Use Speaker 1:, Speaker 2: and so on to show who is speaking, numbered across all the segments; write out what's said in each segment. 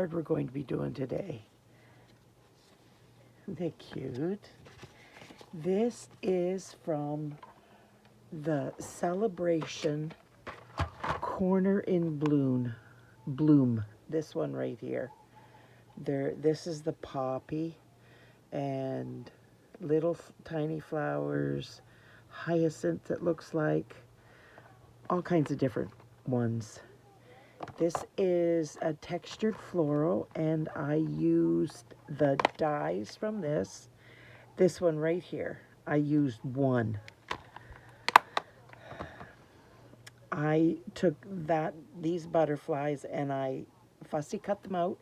Speaker 1: card we're going to be doing today. Isn't they cute? This is from the Celebration Corner in Bloom. This one right here. This is the poppy and little tiny flowers, hyacinth it looks like, all kinds of different ones. This is a textured floral, and I used the dies from this. This one right here, I used one. I took these butterflies and I fussy cut them out,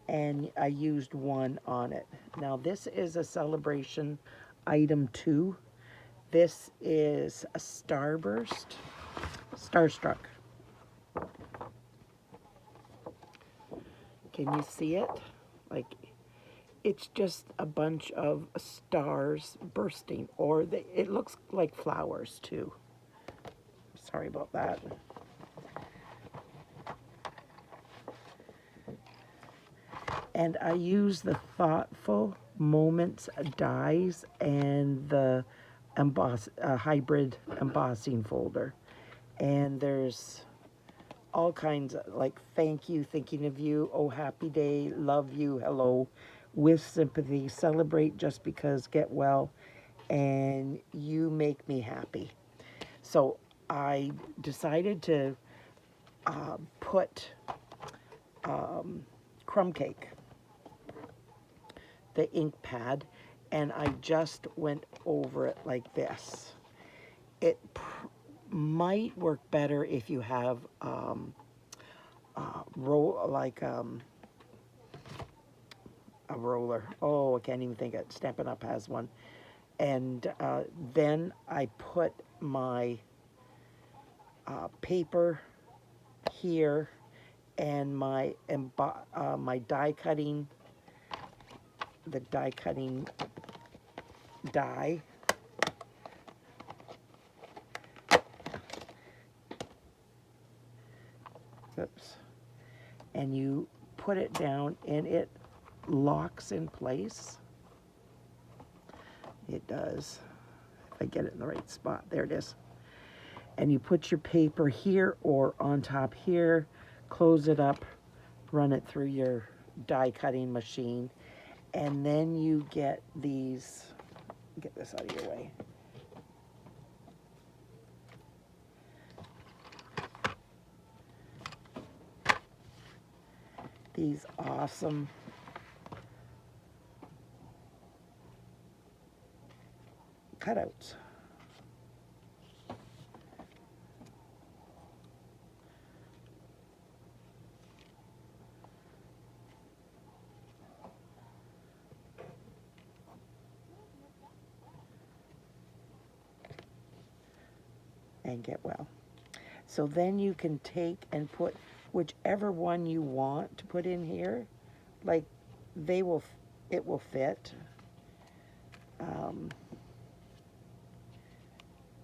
Speaker 1: and I used one on it. Now this is a Celebration item 2. This is a Starstruck. Can you see it? Like, it's just a bunch of stars bursting, or it looks like flowers too. Sorry about that. And I use the Thoughtful Moments dies and the hybrid embossing folder. And there's all kinds of, like, thank you, thinking of you, oh happy day, love you, hello, with sympathy, celebrate just because, get well, and you make me happy. So I decided to put Crumb Cake, the ink pad, and I just went over it like this. It might work better if you have a roller. Oh, I can't even think of it. Stampin' Up has one. And then I put my paper here and my die cutting, the die cutting die. Oops. And you put it down and it locks in place. It does. If I get it in the right spot. There it is. And you put your paper here or on top here, close it up, run it through your die cutting machine, and then you get these, get this out of your way. These awesome cutouts. And get well. So then you can take and put whichever one you want to put in here. Like, it will fit.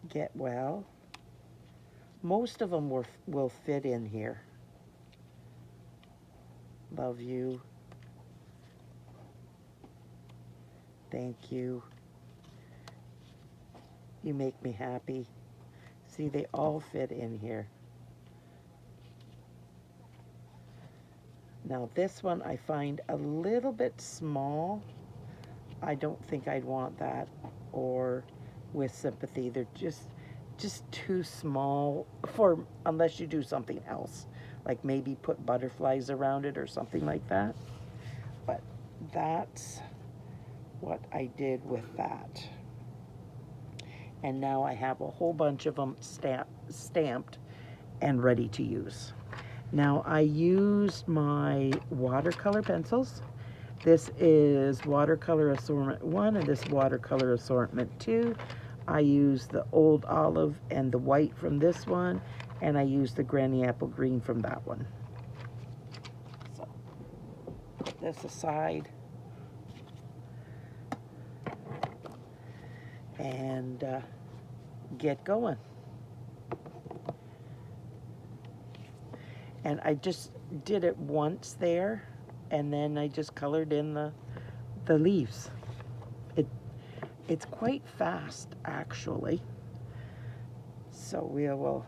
Speaker 1: Get well. Most of them will fit in here. Love you. Thank you. You make me happy. See, they all fit in here. Now this one I find a little bit small. I don't think I'd want that, or with sympathy. They're just too small for, unless you do something else, like maybe put butterflies around it or something like that. But that's what I did with that. And now I have a whole bunch of them stamped and ready to use. Now I used my watercolor pencils. This is Watercolor Assortment 1 and this Watercolor Assortment 2. I used the Old Olive and the white from this one, and I used the Granny Apple Green from that one. So, put this aside. And get going. And I just did it once there and then I just colored in the leaves. It's quite fast, actually. So we will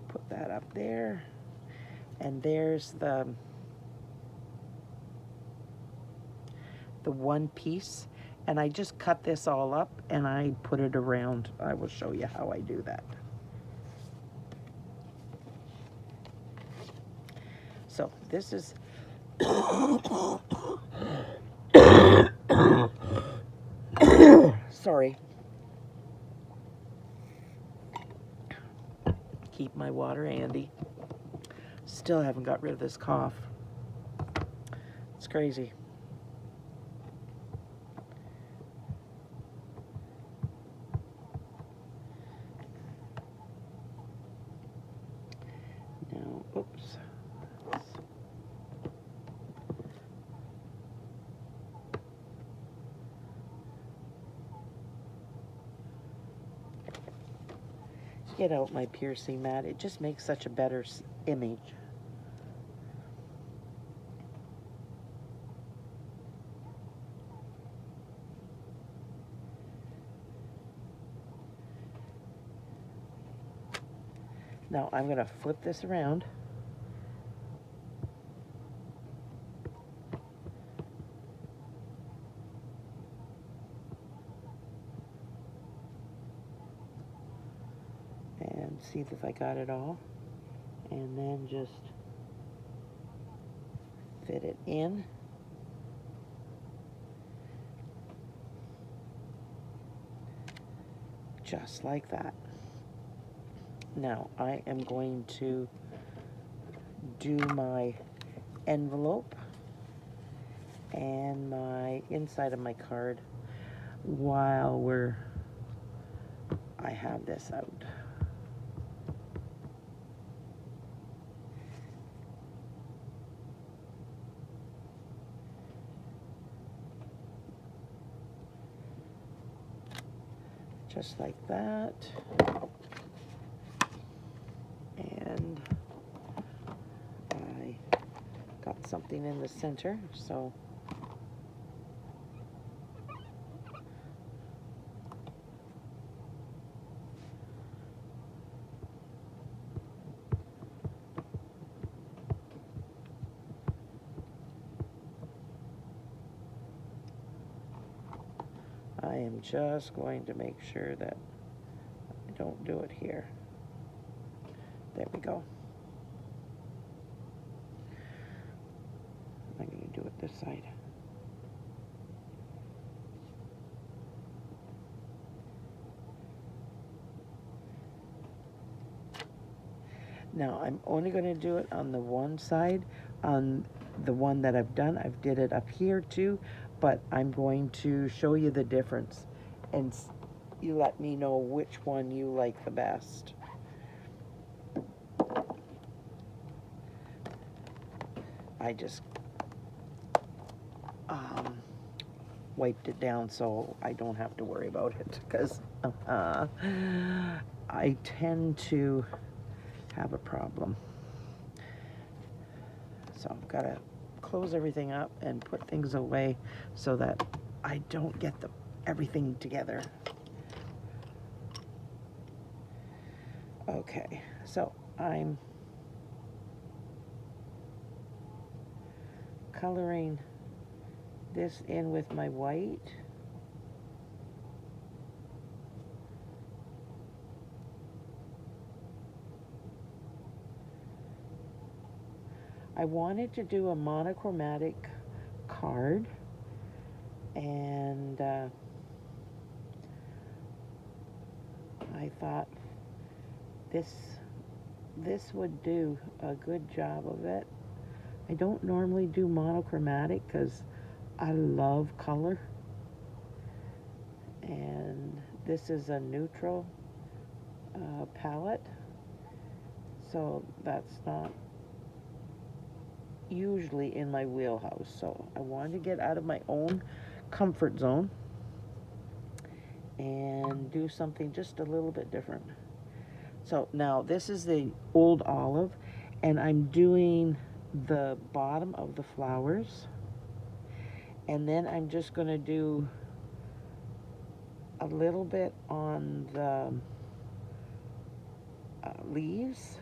Speaker 1: put that up there. And there's the one piece. And I just cut this all up and I put it around. I will show you how I do that. So this is sorry. Keep my water handy. Still haven't got rid of this cough. It's crazy. Now, oops. Get out my piercing mat. It just makes such a better image. Now I'm going to flip this around. And see if I got it all. And then just fit it in. Just like that. Now I am going to do my envelope and my inside of my card while I have this out. Just like that. And I got something in the center, so I am just going to make sure that I don't do it here. There we go. I'm going to do it this side. Now I'm only going to do it on the one side. On the one that I've done, I've did it up here too, but I'm going to show you the difference and you let me know which one you like the best. I just wiped it down so I don't have to worry about it, because I tend to have a problem. So I've got to close everything up and put things away so that I don't get everything together. Okay, so I'm coloring this in with my white. I wanted to do a monochromatic card, and I thought this would do a good job of it. I don't normally do monochromatic because I love color, and this is a neutral palette, so that's not usually in my wheelhouse. So I wanted to get out of my own comfort zone and do something just a little bit different. So now this is the old olive, and I'm doing the bottom of the flowers, and then I'm just going to do a little bit on the leaves,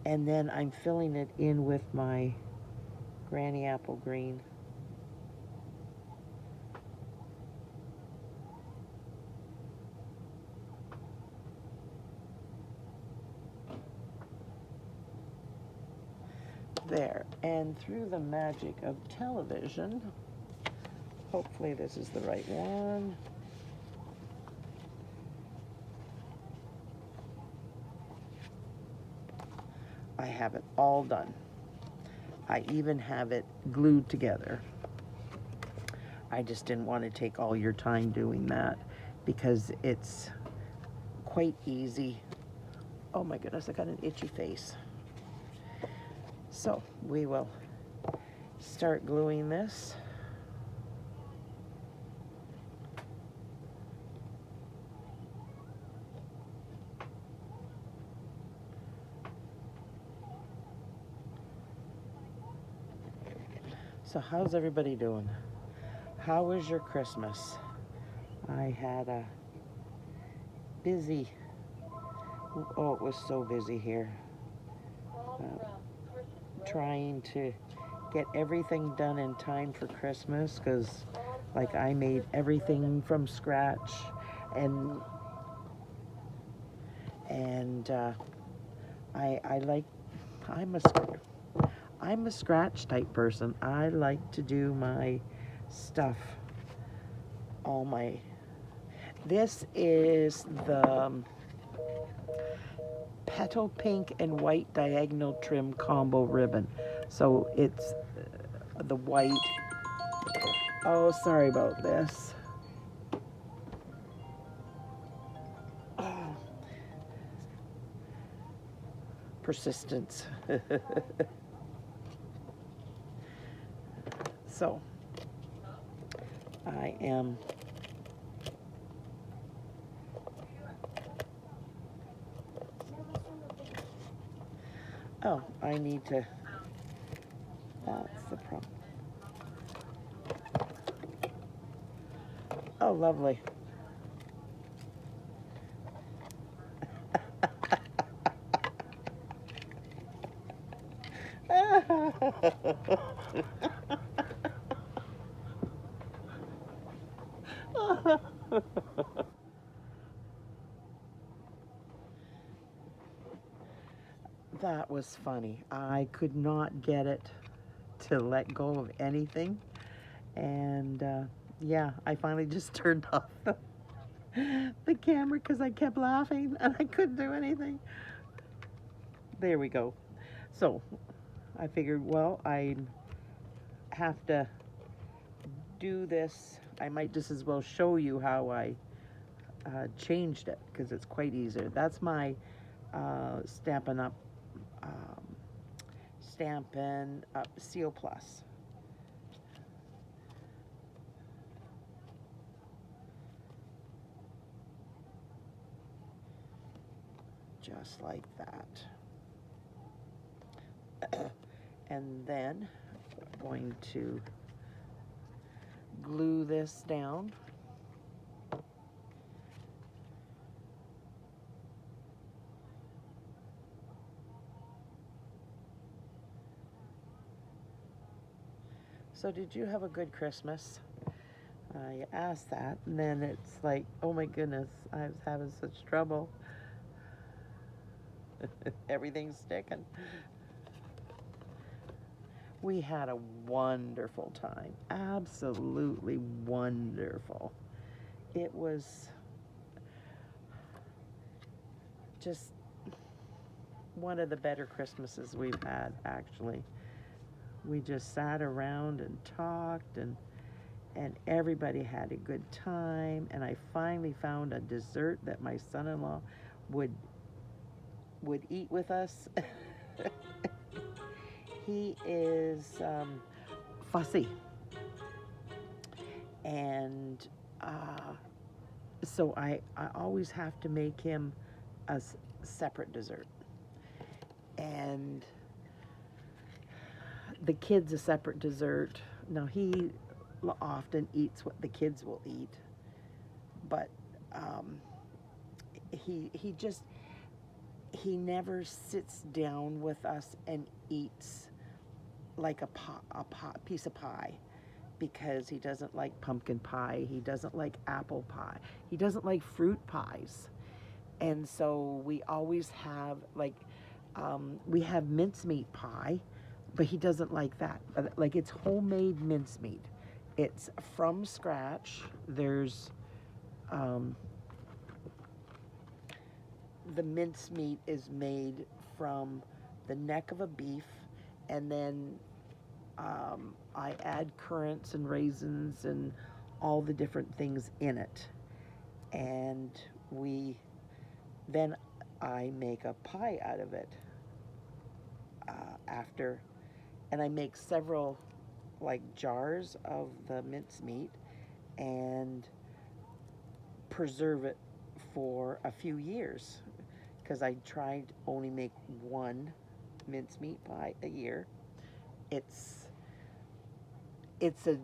Speaker 1: and then I'm filling it in with my Granny Apple Green. There, and through the magic of television, hopefully this is the right one. I have it all done. I even have it glued together. I just didn't want to take all your time doing that because it's quite easy. Oh my goodness, I got an itchy face. So we will start gluing this. So how's everybody doing? How was your Christmas? I had a busy, oh, it was so busy here. Trying to get everything done in time for Christmas, because like I made everything from scratch, and I'm a scratch type person. I like to do my stuff. This is the Petal pink and white diagonal trim combo ribbon. So it's the white. Oh, sorry about this. Oh. Persistence. So I am I need to, that's the problem. Oh, lovely. That was funny. I could not get it to let go of anything. And yeah, I finally just turned off the camera because I kept laughing and I couldn't do anything. There we go. So I figured, well, I have to do this. I might just as well show you how I changed it, because it's quite easier. That's my Stampin' Seal Plus. Just like that. And then I'm going to glue this down. So did you have a good Christmas? You asked that, and then it's like, oh my goodness, I was having such trouble. Everything's sticking. We had a wonderful time. Absolutely wonderful. It was just one of the better Christmases we've had, actually. We just sat around and talked, and everybody had a good time, and I finally found a dessert that my son-in-law would eat with us. He is fussy, and so I always have to make him a separate dessert. And the kids a separate dessert. Now he often eats what the kids will eat, but he never sits down with us and eats like a piece of pie, because he doesn't like pumpkin pie, he doesn't like apple pie, he doesn't like fruit pies. And so we always have like we have mincemeat pie, but he doesn't like that. Like, it's homemade mincemeat. It's from scratch. There's the mincemeat is made from the neck of a beef, and then I add currants and raisins and all the different things in it. And then I make a pie out of it after, and I make several like jars of the mincemeat and preserve it for a few years, because I tried only make one mincemeat pie a year. It's a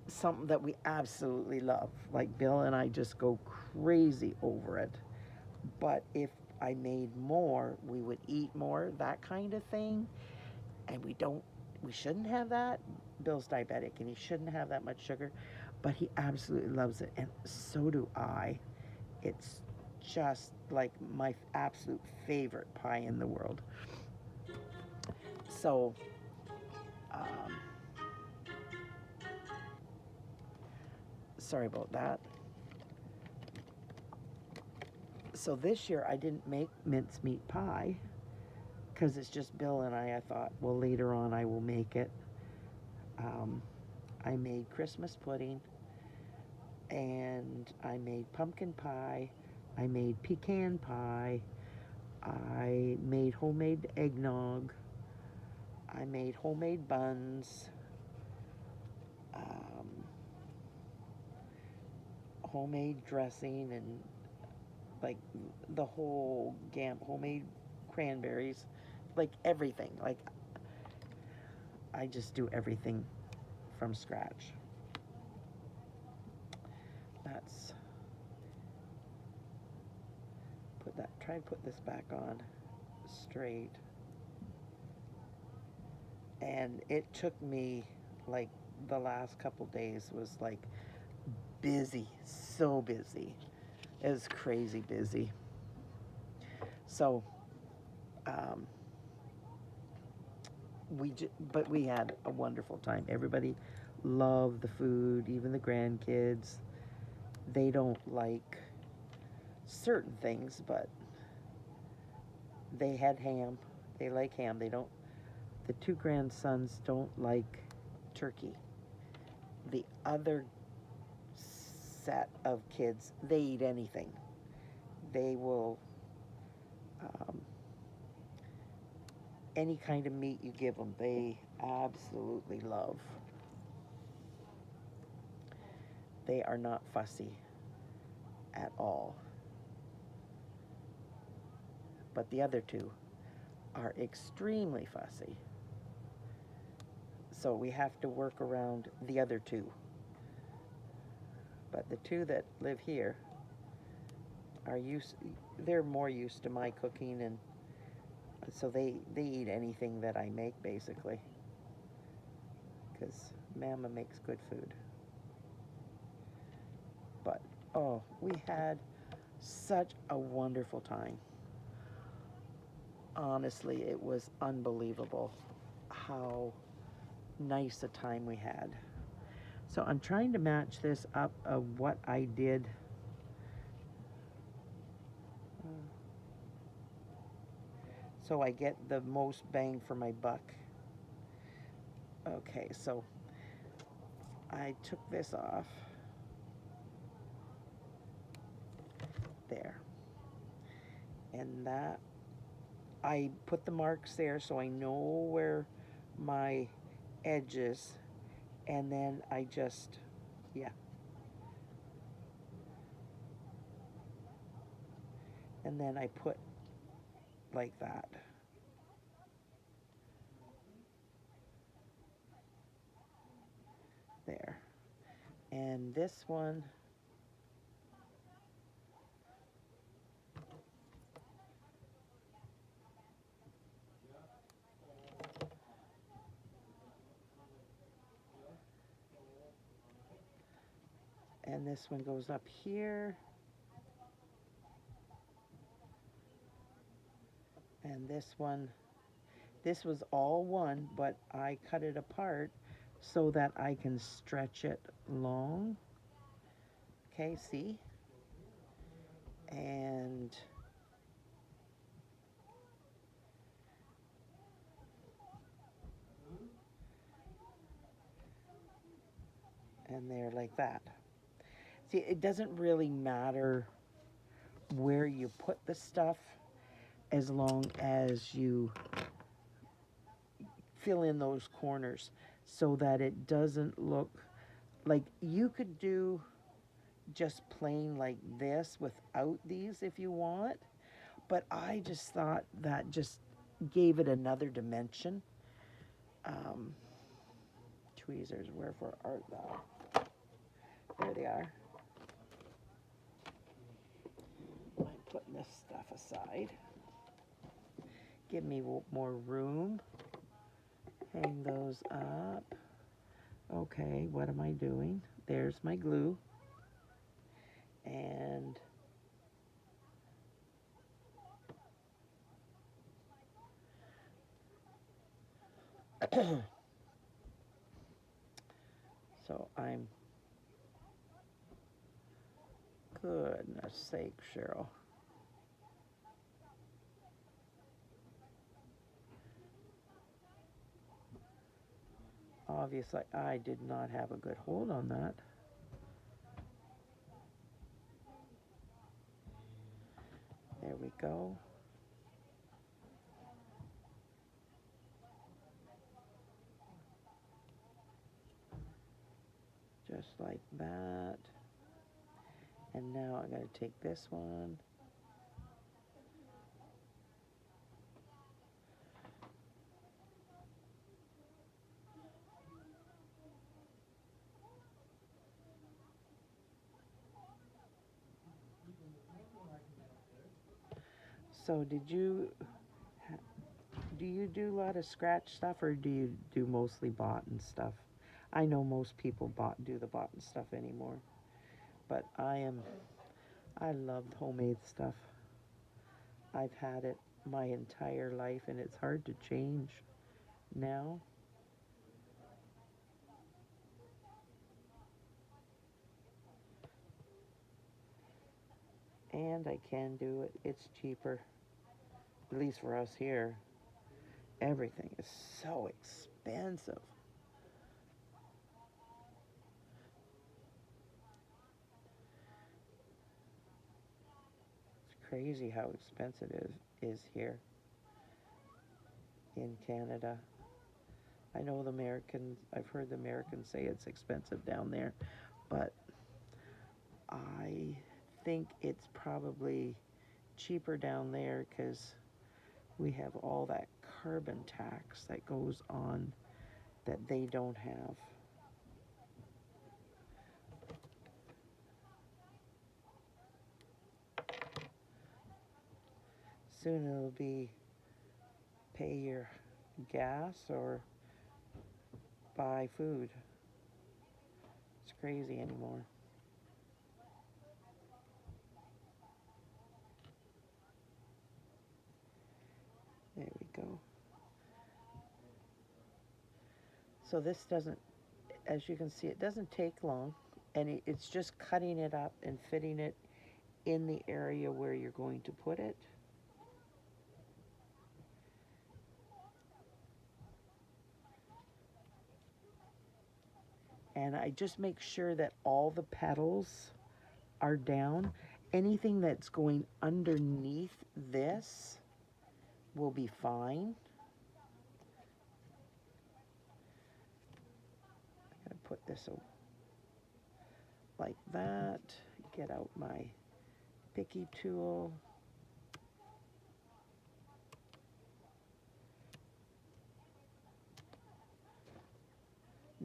Speaker 1: something that we absolutely love. Like, Bill and I just go crazy over it. But if I made more, we would eat more, that kind of thing. And we shouldn't have that. Bill's diabetic and he shouldn't have that much sugar, but he absolutely loves it, and so do I. It's just like my absolute favorite pie in the world. So, sorry about that. So this year I didn't make mincemeat pie because it's just Bill and I. I thought, well, later on I will make it. I made Christmas pudding, and I made pumpkin pie. I made pecan pie. I made homemade eggnog. I made homemade buns. Homemade dressing, and like the whole homemade cranberries, like everything. Like, I just do everything from scratch. Try and put this back on straight. And it took me, like, the last couple days was like busy, so busy. It was crazy busy. So, but we had a wonderful time. Everybody loved the food, even the grandkids. They don't like certain things, but they had ham. They like ham. The two grandsons don't like turkey. The other set of kids, they eat anything. They will, any kind of meat you give them, they absolutely love. They are not fussy at all. But the other two are extremely fussy. So we have to work around the other two. But the two that live here they're more used to my cooking, and so they eat anything that I make, basically, because Mama makes good food. But, oh, we had such a wonderful time. Honestly, it was unbelievable how nice a time we had. So I'm trying to match this up of what I did. So I get the most bang for my buck. Okay, so I took this off. There. And that, I put the marks there so I know where my edge is. And then I just, yeah. And then I put like that. There. And this one, and this one goes up here. And this one, this was all one, but I cut it apart so that I can stretch it long. Okay, see? And there like that. See, it doesn't really matter where you put the stuff as long as you fill in those corners so that it doesn't look like you could do just plain like this without these if you want, but I just thought that just gave it another dimension. Tweezers, wherefore art thou? There they are. I'm putting this stuff aside. Give me more room. Hang those up. Okay, what am I doing? There's my glue. And so I'm, goodness sake, Cheryl. Obviously, I did not have a good hold on that. There we go. Just like that. And now I'm going to take this one. So do you do a lot of scratch stuff, or do you do mostly bought and stuff? I know most people do the bought and stuff anymore, but I love homemade stuff. I've had it my entire life, and it's hard to change now. And I can do it. It's cheaper, at least for us here. Everything is so expensive. It's crazy how expensive it is here in Canada. I know I've heard the Americans say it's expensive down there, but I think it's probably cheaper down there because we have all that carbon tax that goes on that they don't have. Soon it'll be pay your gas or buy food. It's crazy anymore. There we go. So this doesn't, as you can see, it doesn't take long, and it's just cutting it up and fitting it in the area where you're going to put it. And I just make sure that all the petals are down. Anything that's going underneath this will be fine. I'm going to put this like that. Get out my picky tool.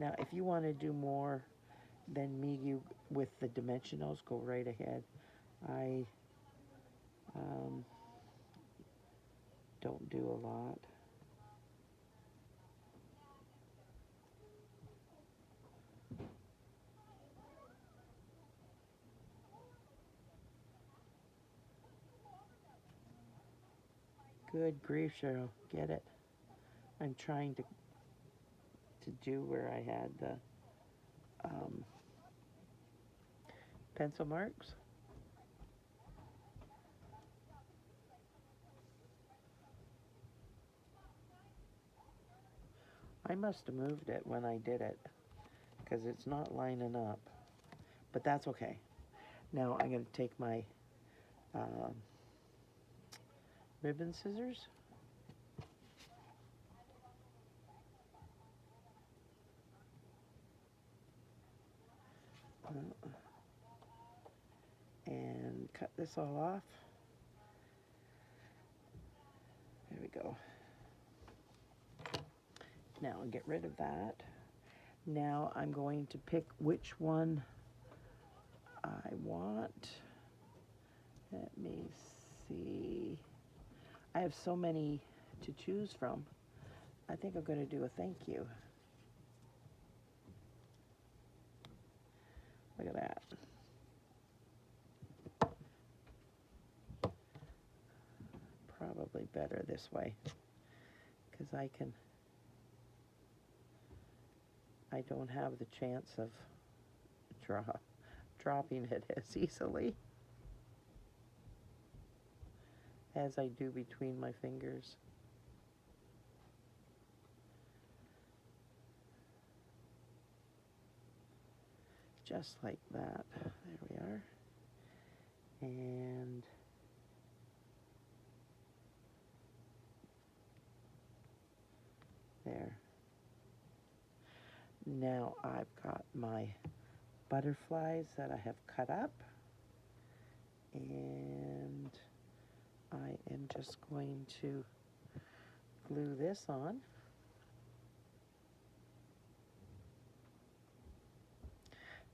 Speaker 1: Now, if you want to do more than me, you with the dimensionals, go right ahead. I don't do a lot. Good grief, Cheryl, get it. I'm trying to do where I had the pencil marks. I must have moved it when I did it because it's not lining up, but that's okay. Now I'm going to take my ribbon scissors. And cut this all off. There we go. Now I'll get rid of that. Now I'm going to pick which one I want. Let me see. I have so many to choose from. I think I'm going to do a thank you. Look at that. Probably better this way because I don't have the chance of dropping it as easily as I do between my fingers. Just like that. There we are. And there. Now I've got my butterflies that I have cut up, and I am just going to glue this on.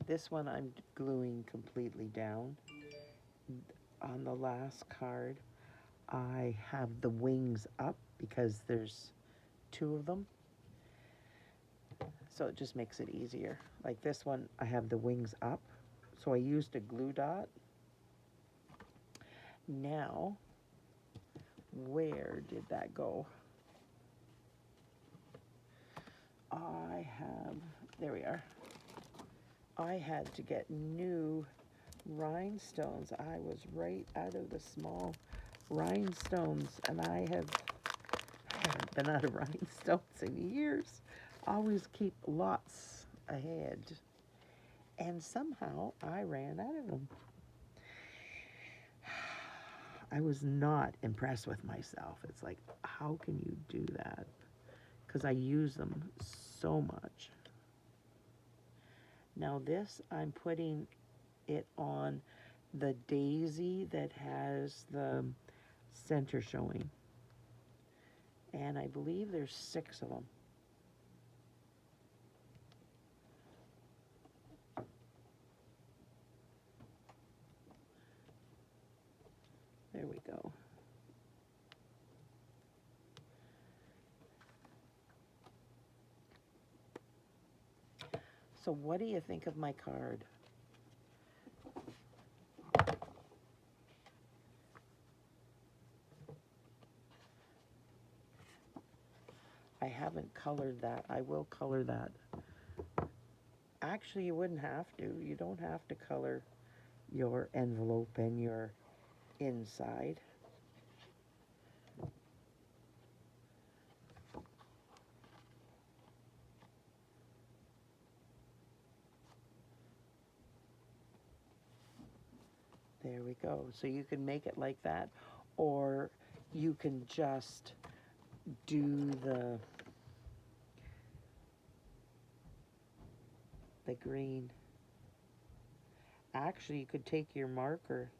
Speaker 1: This one I'm gluing completely down. On the last card, I have the wings up because there's 2 of them. So it just makes it easier. Like this one, I have the wings up. So I used a glue dot. Now, where did that go? There we are. I had to get new rhinestones. I was right out of the small rhinestones, and I haven't been out of rhinestones in years. Always keep lots ahead. And somehow I ran out of them. I was not impressed with myself. It's like, how can you do that? Because I use them so much. Now this, I'm putting it on the daisy that has the center showing. And I believe there's 6 of them. There we go. So what do you think of my card? I haven't colored that. I will color that. Actually, you wouldn't have to. You don't have to color your envelope and your inside. There we go. So you can make it like that, or you can just do the green. Actually, you could take your marker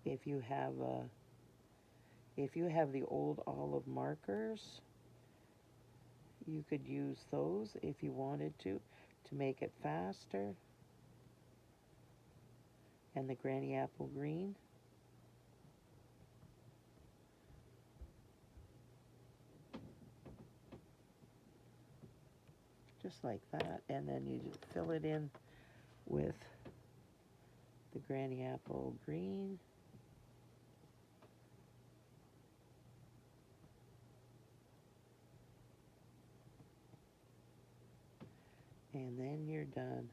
Speaker 1: if you have the old olive markers. You could use those if you wanted to make it faster. And the Granny Apple Green. Just like that, and then you just fill it in with the Granny Apple Green. And then you're done.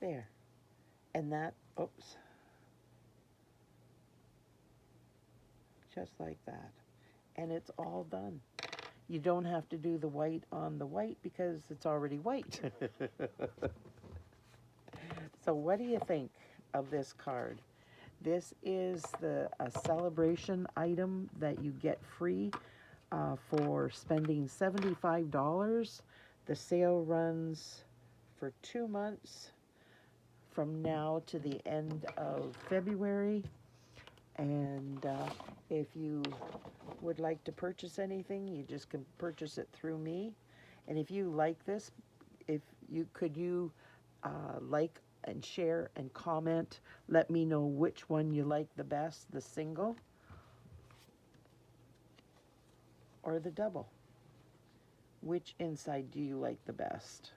Speaker 1: There. And that, oops. Just like that. And it's all done. You don't have to do the white on the white because it's already white. So what do you think of this card? This is a celebration item that you get free for spending $75. The sale runs for 2 months from now to the end of February. And if you would like to purchase anything, you just can purchase it through me. And if you like this, if you could like and share and comment, let me know which one you like the best, the single or the double. Which inside do you like the best?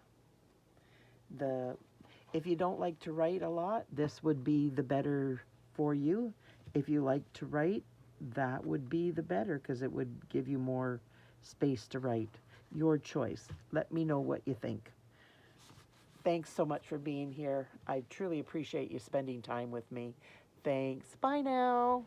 Speaker 1: If you don't like to write a lot, this would be the better for you. If you like to write, that would be the better because it would give you more space to write. Your choice. Let me know what you think. Thanks so much for being here. I truly appreciate you spending time with me. Thanks. Bye now.